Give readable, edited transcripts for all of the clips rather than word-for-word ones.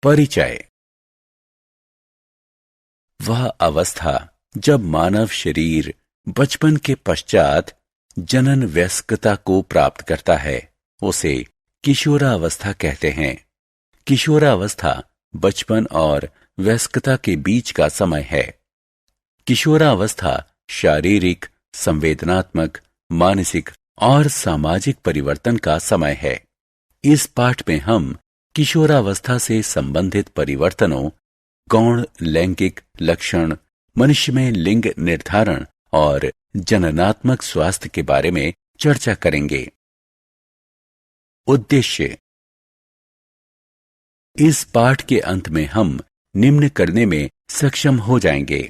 परिचय। वह अवस्था जब मानव शरीर बचपन के पश्चात जनन वयस्कता को प्राप्त करता है उसे किशोरावस्था कहते हैं। किशोरावस्था बचपन और वयस्कता के बीच का समय है। किशोरावस्था शारीरिक, संवेदनात्मक, मानसिक और सामाजिक परिवर्तन का समय है। इस पाठ में हम किशोरावस्था से संबंधित परिवर्तनों, गौण लैंगिक लक्षण, मनुष्य में लिंग निर्धारण और जननात्मक स्वास्थ्य के बारे में चर्चा करेंगे। उद्देश्य। इस पाठ के अंत में हम निम्न करने में सक्षम हो जाएंगे: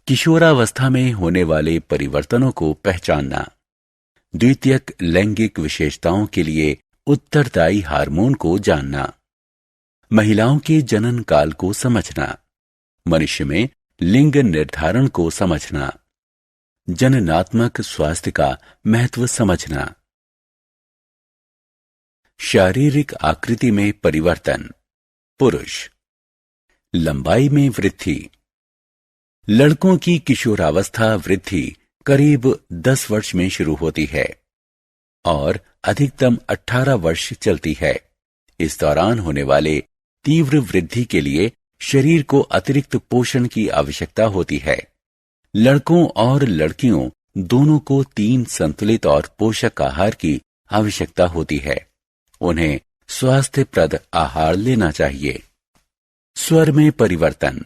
किशोरावस्था में होने वाले परिवर्तनों को पहचानना, द्वितीयक लैंगिक विशेषताओं के लिए उत्तरदायी हार्मोन को जानना, महिलाओं के जनन काल को समझना, मनुष्य में लिंग निर्धारण को समझना, जननात्मक स्वास्थ्य का महत्व समझना। शारीरिक आकृति में परिवर्तन। पुरुष। लंबाई में वृद्धि। लड़कों की किशोरावस्था वृद्धि करीब 10 वर्ष में शुरू होती है और अधिकतम 18 वर्ष चलती है। इस दौरान होने वाले तीव्र वृद्धि के लिए शरीर को अतिरिक्त पोषण की आवश्यकता होती है। लड़कों और लड़कियों दोनों को 3 संतुलित और पोषक आहार की आवश्यकता होती है। उन्हें स्वास्थ्यप्रद आहार लेना चाहिए। स्वर में परिवर्तन।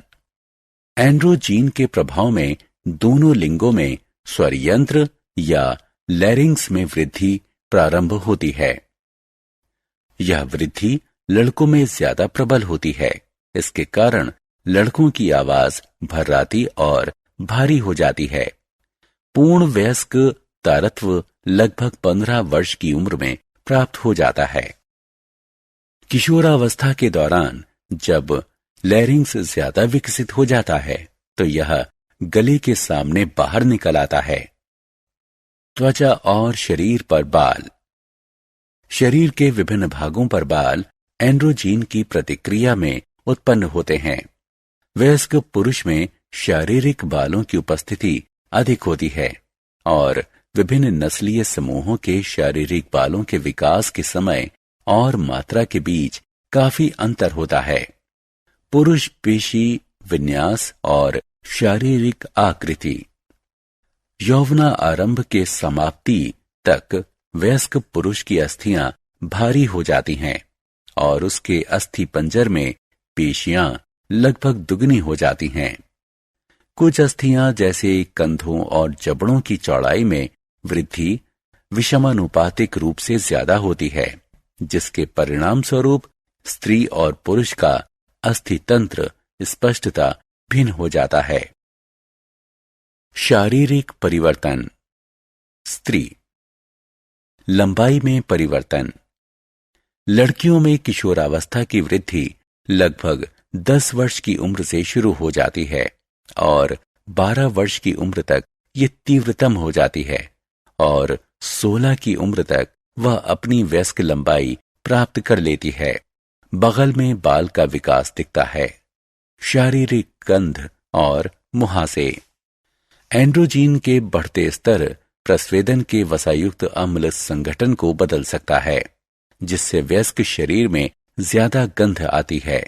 एंड्रोजीन के प्रभाव में दोनों लिंगों में स्वर यंत्र या लैरिंग्स में वृद्धि प्रारंभ होती है। यह वृद्धि लड़कों में ज्यादा प्रबल होती है। इसके कारण लड़कों की आवाज भर्राती और भारी हो जाती है। पूर्ण वयस्क तारत्व लगभग 15 वर्ष की उम्र में प्राप्त हो जाता है। किशोरावस्था के दौरान जब लैरिंग्स ज्यादा विकसित हो जाता है तो यह गले के सामने बाहर निकल आता है। त्वचा और शरीर पर बाल। शरीर के विभिन्न भागों पर बाल एंड्रोजीन की प्रतिक्रिया में उत्पन्न होते हैं। वयस्क पुरुष में शारीरिक बालों की उपस्थिति अधिक होती है और विभिन्न नस्लीय समूहों के शारीरिक बालों के विकास के समय और मात्रा के बीच काफी अंतर होता है। पुरुष पेशी विन्यास और शारीरिक आकृति। यौवना आरंभ के समाप्ति तक वयस्क पुरुष की अस्थियां भारी हो जाती हैं और उसके अस्थि पंजर में पेशियां लगभग दुगनी हो जाती हैं। कुछ अस्थियां जैसे कंधों और जबड़ों की चौड़ाई में वृद्धि विषमानुपातिक रूप से ज्यादा होती है, जिसके परिणाम स्वरूप स्त्री और पुरुष का अस्थि तंत्र स्पष्टता भिन्न हो जाता है। शारीरिक परिवर्तन। स्त्री। लंबाई में परिवर्तन। लड़कियों में किशोरावस्था की वृद्धि लगभग 10 वर्ष की उम्र से शुरू हो जाती है और 12 वर्ष की उम्र तक ये तीव्रतम हो जाती है और 16 की उम्र तक वह अपनी वयस्क लंबाई प्राप्त कर लेती है। बगल में बाल का विकास दिखता है। शारीरिक गंध और मुहासे। एंड्रोजीन के बढ़ते स्तर प्रस्वेदन के वसायुक्त अम्ल संगठन को बदल सकता है, जिससे वयस्क शरीर में ज्यादा गंध आती है।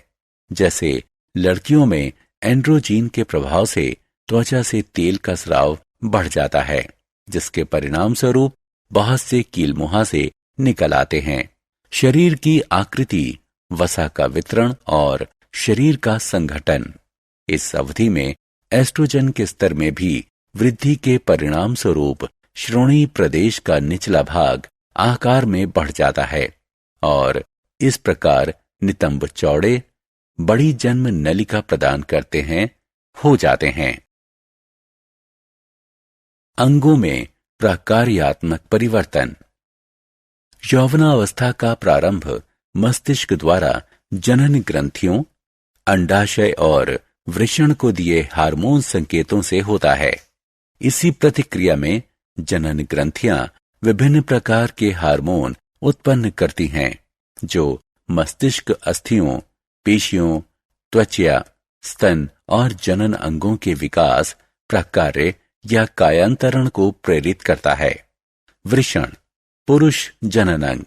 जैसे लड़कियों में एंड्रोजीन के प्रभाव से त्वचा से तेल का स्राव बढ़ जाता है, जिसके परिणाम स्वरूप बहुत से कील मुहासे निकल आते हैं। शरीर की आकृति, वसा का वितरण और शरीर का संगठन। इस अवधि में एस्ट्रोजन के स्तर में भी वृद्धि के परिणाम स्वरूप श्रोणि प्रदेश का निचला भाग आकार में बढ़ जाता है और इस प्रकार नितंब चौड़े, बड़ी जन्म नलिका प्रदान करते हैं हो जाते हैं। अंगों में प्रकार्यात्मक परिवर्तन। यौवनावस्था का प्रारंभ मस्तिष्क द्वारा जनन ग्रंथियों, अंडाशय और वृषण को दिए हार्मोन संकेतों से होता है। इसी प्रतिक्रिया में जनन ग्रंथियां विभिन्न प्रकार के हार्मोन उत्पन्न करती हैं, जो मस्तिष्क अस्थियों, पेशियों, त्वचा, स्तन और जनन अंगों के विकास, प्रकार्य या कायांतरण को प्रेरित करता है। वृषण, पुरुष जनन अंग,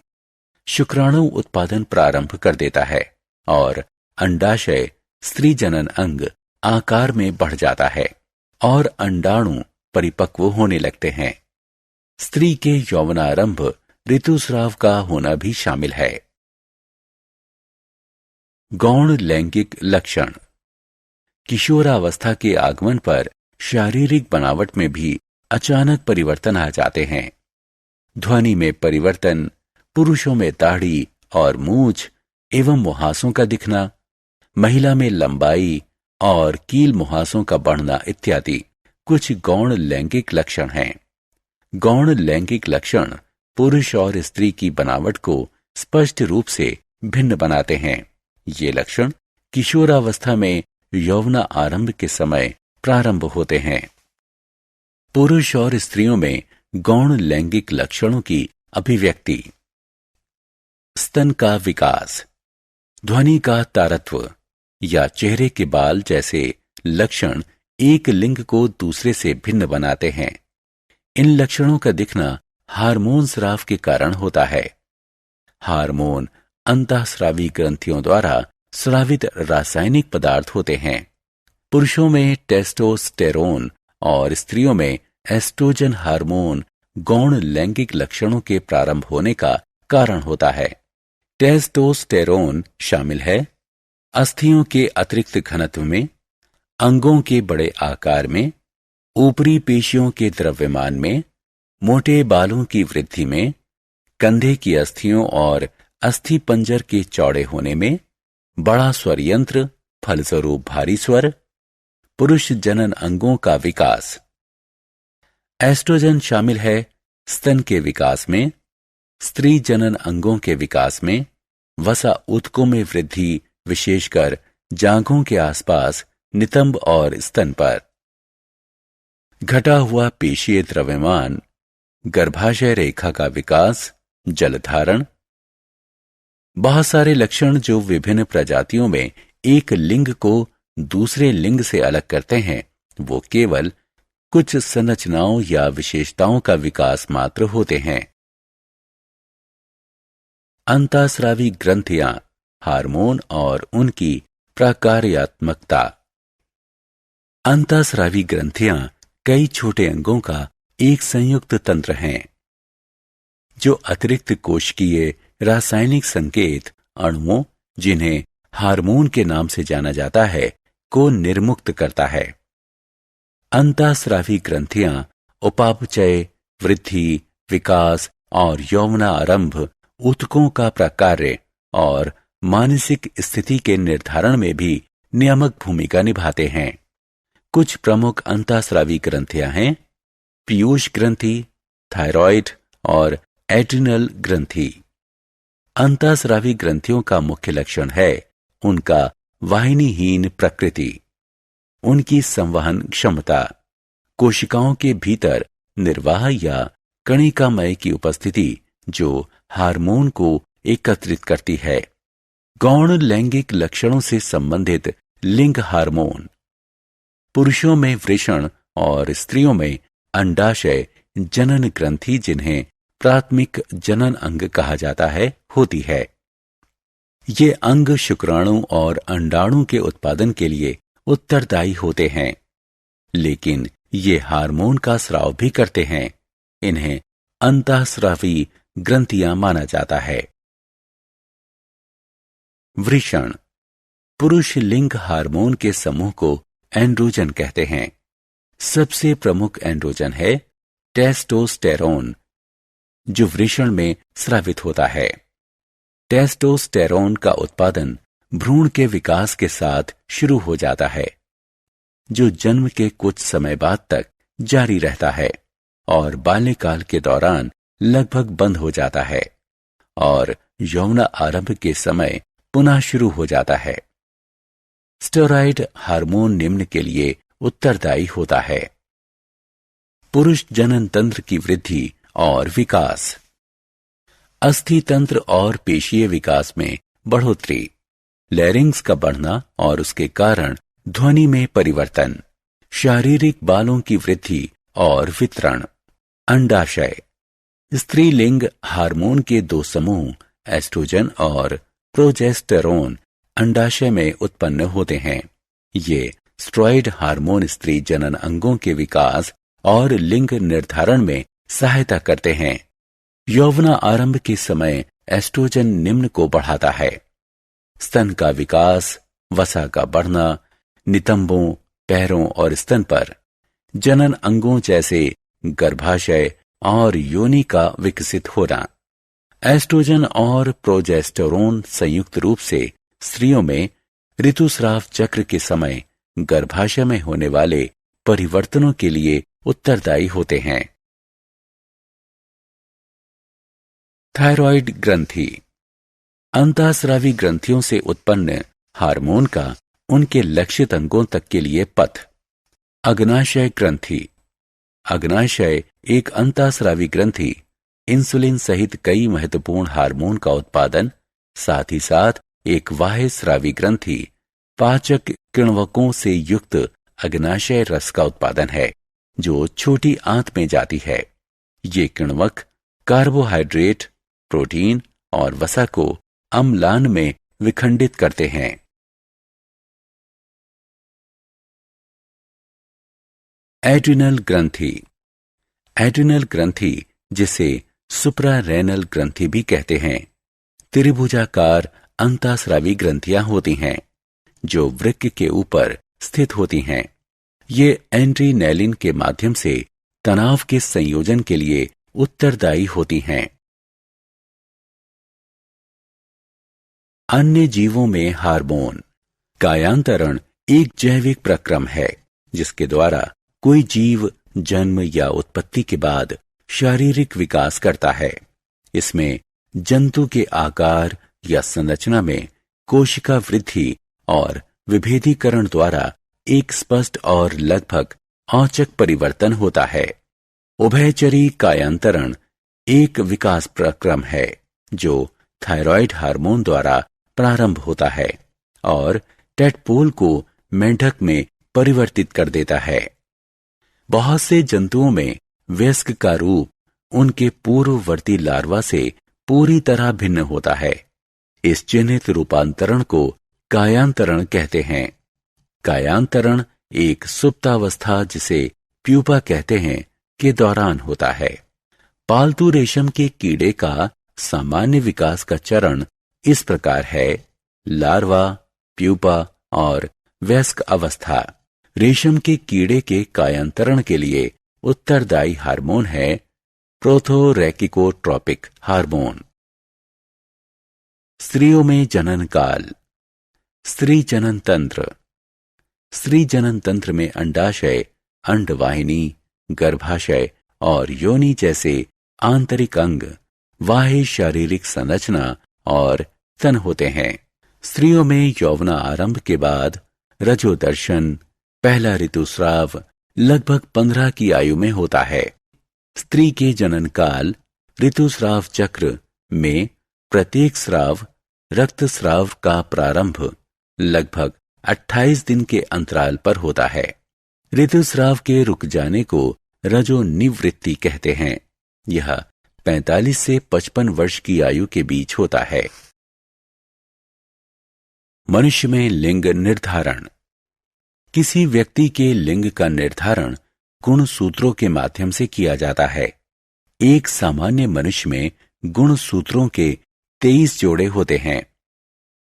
शुक्राणु उत्पादन प्रारंभ कर देता है और अंडाशय, स्त्री जनन अंग, आकार में बढ़ जाता है और अंडाणु परिपक्व होने लगते हैं। स्त्री के यौवनारंभ ऋतुस्राव का होना भी शामिल है। गौण लैंगिक लक्षण, किशोरावस्था के आगमन पर शारीरिक बनावट में भी अचानक परिवर्तन आ जाते हैं। ध्वनि में परिवर्तन, पुरुषों में दाढ़ी और मूछ एवं मुहासों का दिखना, महिला में लंबाई और कील मुहासों का बढ़ना इत्यादि कुछ गौण लैंगिक लक्षण हैं। गौण लैंगिक लक्षण पुरुष और स्त्री की बनावट को स्पष्ट रूप से भिन्न बनाते हैं। ये लक्षण किशोरावस्था में यौवना आरंभ के समय प्रारंभ होते हैं। पुरुष और स्त्रियों में गौण लैंगिक लक्षणों की अभिव्यक्ति। स्तन का विकास, ध्वनि का तारत्व या चेहरे के बाल जैसे लक्षण एक लिंग को दूसरे से भिन्न बनाते हैं। इन लक्षणों का दिखना हार्मोन स्राव के कारण होता है। हार्मोन अंतःस्रावी ग्रंथियों द्वारा स्रावित रासायनिक पदार्थ होते हैं। पुरुषों में टेस्टोस्टेरोन और स्त्रियों में एस्ट्रोजन हार्मोन गौण लैंगिक लक्षणों के प्रारंभ होने का कारण होता है। टेस्टोस्टेरोन शामिल है अस्थियों के अतिरिक्त घनत्व में, अंगों के बड़े आकार में, ऊपरी पेशियों के द्रव्यमान में, मोटे बालों की वृद्धि में, कंधे की अस्थियों और अस्थि पंजर के चौड़े होने में, बड़ा स्वर यंत्र फलस्वरूप भारी स्वर, पुरुष जनन अंगों का विकास। एस्ट्रोजन शामिल है स्तन के विकास में, स्त्री जनन अंगों के विकास में, वसा ऊतकों में वृद्धि, विशेषकर जांघों के आसपास, नितंब और स्तन पर। घटा हुआ पेशीय द्रव्यमान, गर्भाशय रेखा का विकास, जलधारण। बहुत सारे लक्षण जो विभिन्न प्रजातियों में एक लिंग को दूसरे लिंग से अलग करते हैं, वो केवल कुछ संरचनाओं या विशेषताओं का विकास मात्र होते हैं। अंतःस्रावी ग्रंथियां, हार्मोन और उनकी प्रकार्यात्मकता। अंतःस्रावी ग्रंथियां कई छोटे अंगों का एक संयुक्त तंत्र हैं, जो अतिरिक्त कोशिकीय रासायनिक संकेत अणुओं, जिन्हें हार्मोन के नाम से जाना जाता है, को निर्मुक्त करता है। अंतःस्रावी ग्रंथियां उपापचय, वृद्धि, विकास और यौवनारंभ, ऊतकों का प्रकार्य और मानसिक स्थिति के निर्धारण में भी नियामक भूमिका निभाते हैं। कुछ प्रमुख अंतःस्रावी ग्रंथियां हैं पीयूष ग्रंथि, थायराइड और एड्रिनल ग्रंथि। अंतःस्रावी ग्रंथियों का मुख्य लक्षण है उनका वाहिनीहीन प्रकृति, उनकी संवहन क्षमता, कोशिकाओं के भीतर निर्वाह या कणिकामय की उपस्थिति जो हार्मोन को एकत्रित करती है। गौण लैंगिक लक्षणों से संबंधित लिंग हार्मोन। पुरुषों में वृषण और स्त्रियों में अंडाशय जनन ग्रंथि, जिन्हें प्राथमिक जनन अंग कहा जाता है, होती है। ये अंग शुक्राणु और अंडाणु के उत्पादन के लिए उत्तरदायी होते हैं, लेकिन ये हार्मोन का स्राव भी करते हैं। इन्हें अंतःस्रावी ग्रंथियां माना जाता है। वृषण, पुरुष लिंग हार्मोन के समूह को एंड्रोजन कहते हैं। सबसे प्रमुख एंड्रोजन है टेस्टोस्टेरोन, जो वृषण में स्रावित होता है। टेस्टोस्टेरोन का उत्पादन भ्रूण के विकास के साथ शुरू हो जाता है, जो जन्म के कुछ समय बाद तक जारी रहता है और बाल्यकाल के दौरान लगभग बंद हो जाता है और यौवना आरंभ के समय पुनः शुरू हो जाता है। स्टेरॉयड हार्मोन निम्न के लिए उत्तरदायी होता है। पुरुष जनन तंत्र की वृद्धि और विकास, अस्थि तंत्र और पेशीय विकास में बढ़ोतरी, लैरिंग्स का बढ़ना और उसके कारण ध्वनि में परिवर्तन, शारीरिक बालों की वृद्धि और वितरण। अंडाशय, स्त्रीलिंग हार्मोन के दो समूह एस्ट्रोजन और प्रोजेस्टेरोन अंडाशय में उत्पन्न होते हैं। ये स्टेरॉयड हार्मोन स्त्री जनन अंगों के विकास और लिंग निर्धारण में सहायता करते हैं। यौवना आरंभ के समय एस्ट्रोजन निम्न को बढ़ाता है। स्तन का विकास, वसा का बढ़ना, नितंबों, पैरों और स्तन पर जनन अंगों जैसे गर्भाशय और योनि का विकसित होना। एस्ट्रोजन और प्रोजेस्टेरोन संयुक्त रूप से स्त्रियों में ऋतुस्राव चक्र के समय गर्भाशय में होने वाले परिवर्तनों के लिए उत्तरदायी होते हैं। थायराइड ग्रंथि, अंतःस्रावी ग्रंथियों से उत्पन्न हार्मोन का उनके लक्षित अंगों तक के लिए पथ। अग्नाशय ग्रंथि, अग्नाशय एक अंतःस्रावी ग्रंथि इंसुलिन सहित कई महत्वपूर्ण हार्मोन का उत्पादन, साथ ही साथ एक बाह्यस्रावी ग्रंथि पाचक किण्वकों से युक्त अग्नाशय रस का उत्पादन है, जो छोटी आंत में जाती है। ये किण्वक कार्बोहाइड्रेट, प्रोटीन और वसा को अम्लान में विखंडित करते हैं। एड्रिनल ग्रंथि, एड्रिनल ग्रंथि जिसे सुप्रारेनल ग्रंथि भी कहते हैं, त्रिभुजाकार अंतःस्रावी ग्रंथियां होती हैं जो वृक्क के ऊपर स्थित होती हैं। ये एड्रीनैलिन के माध्यम से तनाव के संयोजन के लिए उत्तरदायी होती हैं। अन्य जीवों में हार्मोन। कायांतरण एक जैविक प्रक्रम है जिसके द्वारा कोई जीव जन्म या उत्पत्ति के बाद शारीरिक विकास करता है। इसमें जंतु के आकार या संरचना में कोशिका वृद्धि और विभेदीकरण द्वारा एक स्पष्ट और लगभग औचक परिवर्तन होता है। उभयचरी कायांतरण एक विकास प्रक्रम है जो थायराइड हार्मोन द्वारा प्रारंभ होता है और टेडपोल को मेंढक में परिवर्तित कर देता है। बहुत से जंतुओं में वयस्क का रूप उनके पूर्ववर्ती लार्वा से पूरी तरह भिन्न होता है। इस चिन्हित रूपांतरण को कायांतरण कहते हैं। कायांतरण एक सुप्तावस्था, जिसे प्यूपा कहते हैं, के दौरान होता है। पालतू रेशम के कीड़े का सामान्य विकास का चरण इस प्रकार है: लार्वा, प्यूपा और वयस्क अवस्था। रेशम के कीड़े के कायांतरण के लिए उत्तरदायी हार्मोन है प्रोथोरेकिकोट्रोपिक हार्मोन। स्त्रियों में जनन काल। स्त्री जनन तंत्र। स्त्री जनन तंत्र में अंडाशय, अंडवाहिनी, गर्भाशय और योनि जैसे आंतरिक अंग, बाह्य शारीरिक संरचना और तन होते हैं। स्त्रियों में यौवना आरंभ के बाद रजोदर्शन, पहला ऋतुस्राव लगभग 15 की आयु में होता है। स्त्री के जनन काल ऋतुस्राव चक्र में प्रत्येक स्राव, रक्तस्राव का प्रारंभ लगभग 28 दिन के अंतराल पर होता है। ऋतुस्राव के रुक जाने को रजोनिवृत्ति कहते हैं। यह 45 से 55 वर्ष की आयु के बीच होता है। मनुष्य में लिंग निर्धारण। किसी व्यक्ति के लिंग का निर्धारण गुणसूत्रों के माध्यम से किया जाता है। एक सामान्य मनुष्य में गुणसूत्रों के 23 जोड़े होते हैं।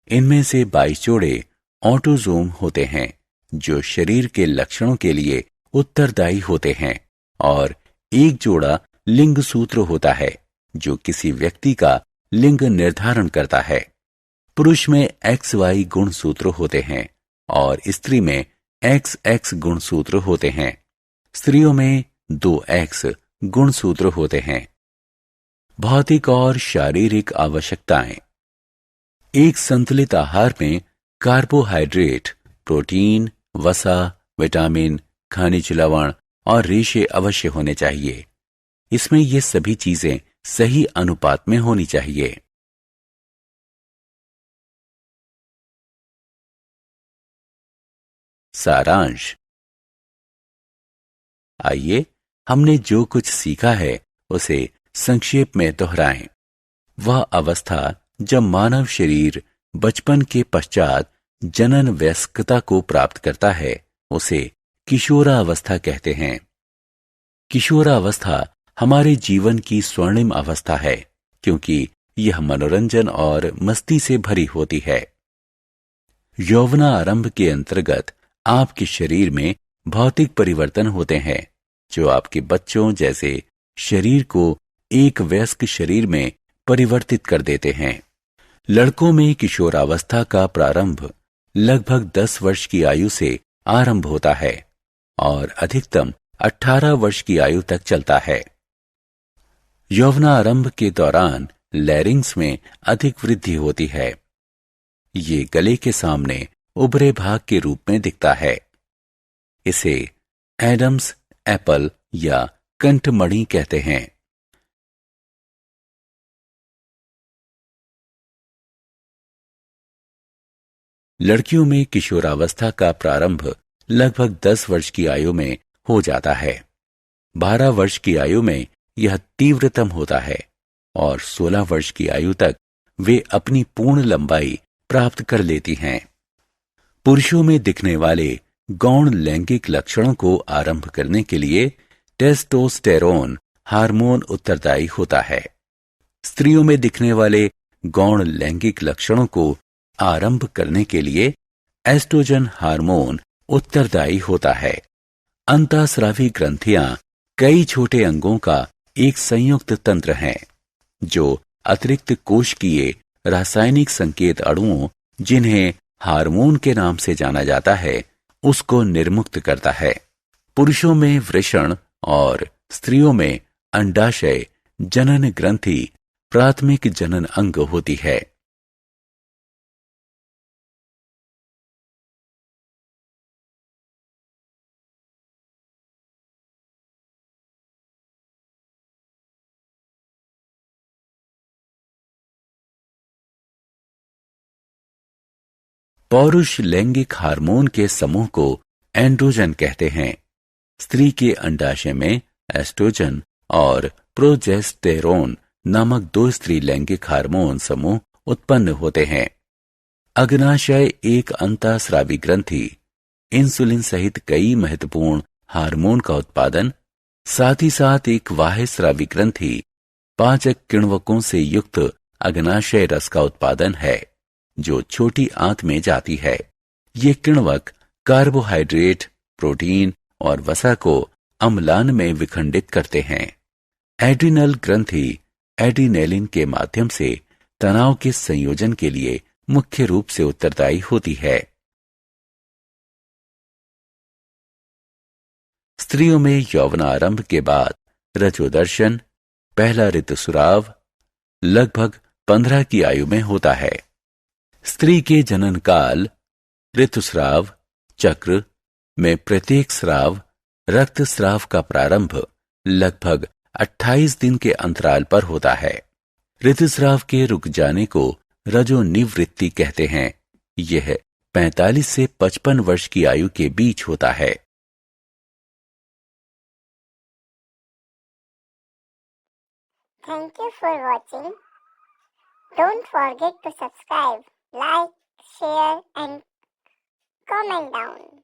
इनमें से 22 जोड़े ऑटोजोम होते हैं जो शरीर के लक्षणों के लिए उत्तरदायी होते हैं, और एक जोड़ा लिंग सूत्र होता है जो किसी व्यक्ति का लिंग निर्धारण करता है। पुरुष में XY गुणसूत्र होते हैं और स्त्री में XX गुणसूत्र होते हैं। स्त्रियों में 2X गुणसूत्र होते हैं। भौतिक और शारीरिक आवश्यकताएं। एक संतुलित आहार में कार्बोहाइड्रेट, प्रोटीन, वसा, विटामिन, खनिज लवण और रेशे अवश्य होने चाहिए। इसमें ये सभी चीजें सही अनुपात में होनी चाहिए। सारांश। आइए हमने जो कुछ सीखा है उसे संक्षेप में दोहराएं। वह अवस्था जब मानव शरीर बचपन के पश्चात जनन वयस्कता को प्राप्त करता है उसे किशोरावस्था कहते हैं। किशोरावस्था हमारे जीवन की स्वर्णिम अवस्था है क्योंकि यह मनोरंजन और मस्ती से भरी होती है। यौवनारंभ के अंतर्गत आपके शरीर में भौतिक परिवर्तन होते हैं जो आपके बच्चों जैसे शरीर को एक वयस्क शरीर में परिवर्तित कर देते हैं। लड़कों में किशोरावस्था का प्रारंभ लगभग 10 वर्ष की आयु से आरंभ होता है और अधिकतम 18 वर्ष की आयु तक चलता है। यौवनारंभ के दौरान लैरिंग्स में अधिक वृद्धि होती है। ये गले के सामने उभरे भाग के रूप में दिखता है। इसे एडम्स एप्पल या कंठमणि कहते हैं। लड़कियों में किशोरावस्था का प्रारंभ लगभग 10 वर्ष की आयु में हो जाता है। 12 वर्ष की आयु में यह तीव्रतम होता है और 16 वर्ष की आयु तक वे अपनी पूर्ण लंबाई प्राप्त कर लेती हैं। पुरुषों में दिखने वाले गौण लैंगिक लक्षणों को आरंभ करने के लिए टेस्टोस्टेरोन हार्मोन उत्तरदायी होता है। स्त्रियों में दिखने वाले गौण लैंगिक लक्षणों को आरंभ करने के लिए एस्ट्रोजन हार्मोन उत्तरदायी होता है। अंतःस्रावी ग्रंथियां कई छोटे अंगों का एक संयुक्त तंत्र हैं जो अतिरिक्त कोशिकीय रासायनिक संकेत अणुओं जिन्हें हार्मोन के नाम से जाना जाता है उसको निर्मुक्त करता है। पुरुषों में वृषण और स्त्रियों में अंडाशय जनन ग्रंथि प्राथमिक जनन अंग होती है। पौरुष लैंगिक हार्मोन के समूह को एंड्रोजन कहते हैं। स्त्री के अंडाशय में एस्ट्रोजन और प्रोजेस्टेरोन नामक 2 स्त्री लैंगिक हार्मोन समूह उत्पन्न होते हैं। अग्नाशय एक अंतःस्रावी ग्रंथि इंसुलिन सहित कई महत्वपूर्ण हार्मोन का उत्पादन, साथ ही साथ एक बाह्यस्रावी ग्रंथि पाचक किण्वकों से युक्त अग्नाशय रस का उत्पादन है जो छोटी आंत में जाती है। ये किण्वक कार्बोहाइड्रेट, प्रोटीन और वसा को अम्लान में विखंडित करते हैं। एड्रिनल ग्रंथि एड्रिनेलिन के माध्यम से तनाव के संयोजन के लिए मुख्य रूप से उत्तरदायी होती है। स्त्रियों में यौवनारंभ के बाद रजोदर्शन, पहला ऋतुस्राव लगभग 15 की आयु में होता है। स्त्री के जनन काल ऋतुस्राव चक्र में प्रत्येक स्राव रक्तस्राव का प्रारंभ लगभग 28 दिन के अंतराल पर होता है। ऋतुस्राव के रुक जाने को रजोनिवृत्ति कहते हैं। यह 45 से 55 वर्ष की आयु के बीच होता है। Thank you for watching. Don't forget to subscribe, like, share and comment down.